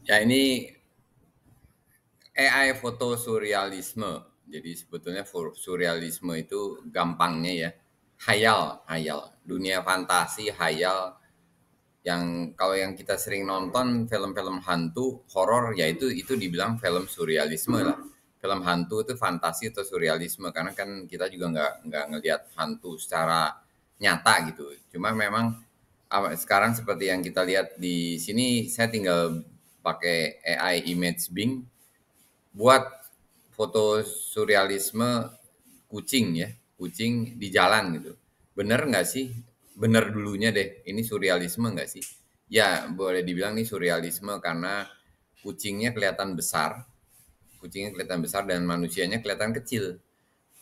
Ya ini AI foto surrealisme. Jadi sebetulnya surrealisme itu gampangnya ya hayal. Dunia fantasi, hayal yang kalau yang kita sering nonton film-film hantu, horor ya itu dibilang film surrealisme lah. Film hantu itu fantasi atau surrealisme karena kan kita juga nggak ngelihat hantu secara nyata gitu. Cuma memang sekarang seperti yang kita lihat di sini, saya tinggal pakai AI image Bing buat foto surrealisme kucing ya, kucing di jalan gitu. Bener nggak sih? Bener dulunya deh, ini surrealisme nggak sih? Ya, boleh dibilang ini surrealisme karena kucingnya kelihatan besar, dan manusianya kelihatan kecil.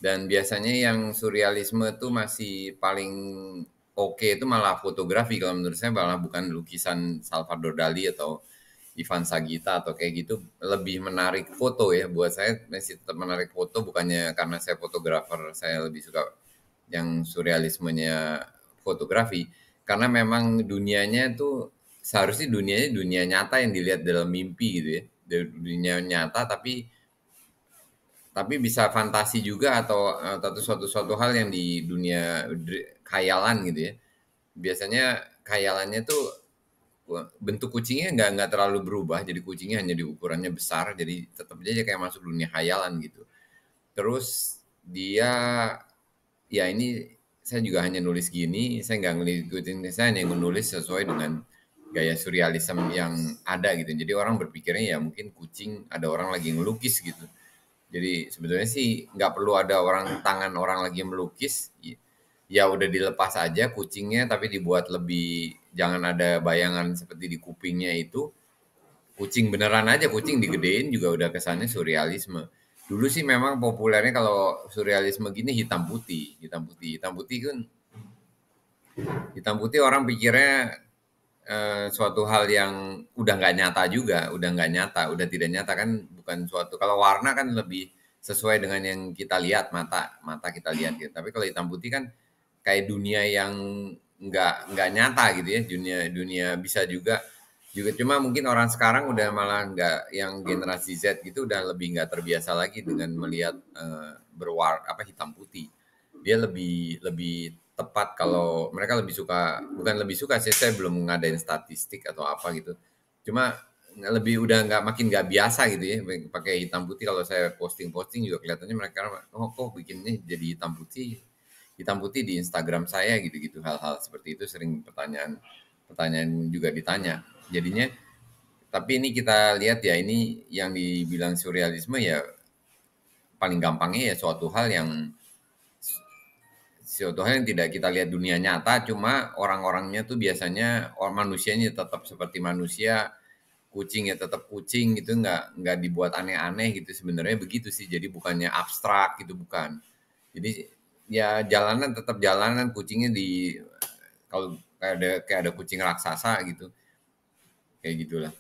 Dan biasanya yang surrealisme itu masih paling oke itu malah fotografi kalau menurut saya, malah bukan lukisan Salvador Dali atau Ivan Sagita atau kayak gitu. Lebih menarik foto ya, buat saya masih tetap menarik foto, bukannya karena saya fotografer saya lebih suka yang surrealismenya fotografi, karena memang dunianya tuh seharusnya dunianya dunia nyata yang dilihat dalam mimpi gitu ya, dunia nyata tapi bisa fantasi juga atau suatu hal yang di dunia khayalan gitu ya. Biasanya khayalannya tuh bentuk kucingnya nggak terlalu berubah, jadi kucingnya hanya di ukurannya besar, jadi tetap aja kayak masuk dunia khayalan gitu. Terus dia, ya ini saya juga hanya nulis gini, saya nggak ngikutin, saya hanya menulis sesuai dengan gaya surrealism yang ada gitu. Jadi orang berpikirnya ya mungkin kucing, ada orang lagi ngelukis gitu. Jadi sebetulnya sih nggak perlu ada tangan orang lagi melukis, ya udah dilepas aja kucingnya tapi dibuat lebih, jangan ada bayangan seperti di kupingnya itu, kucing beneran aja, kucing digedein juga udah kesannya surrealisme. Dulu sih memang populernya kalau surrealisme gini hitam putih kan, hitam putih orang pikirnya suatu hal yang udah nggak nyata juga, udah tidak nyata kan, bukan suatu, kalau warna kan lebih sesuai dengan yang kita lihat, mata mata kita lihat gitu. Tapi kalau hitam putih kan kayak dunia yang nggak nyata gitu ya, dunia dunia bisa juga cuma mungkin orang sekarang udah malah nggak, yang generasi Z gitu udah lebih nggak terbiasa lagi dengan melihat apa hitam putih. Dia lebih lebih tepat kalau mereka lebih suka, bukan lebih suka sih, saya belum ngadain statistik atau apa gitu. Cuma lebih udah makin nggak biasa gitu ya pakai hitam putih. Kalau saya posting-posting juga kelihatannya mereka, oh kok bikinnya jadi hitam putih di Instagram saya gitu-gitu, hal-hal seperti itu sering pertanyaan pertanyaan juga ditanya. Jadinya, tapi ini kita lihat ya, ini yang dibilang surrealisme ya paling gampangnya ya suatu hal yang tidak kita lihat dunia nyata, cuma orang-orangnya tuh biasanya orang manusianya tetap seperti manusia, kucing ya tetap kucing gitu, nggak dibuat aneh-aneh gitu, sebenarnya begitu sih. Jadi bukannya abstrak gitu, bukan. Jadi ya jalanan tetap jalanan, kucingnya di, kalau kayak ada kucing raksasa gitu, kayak gitulah.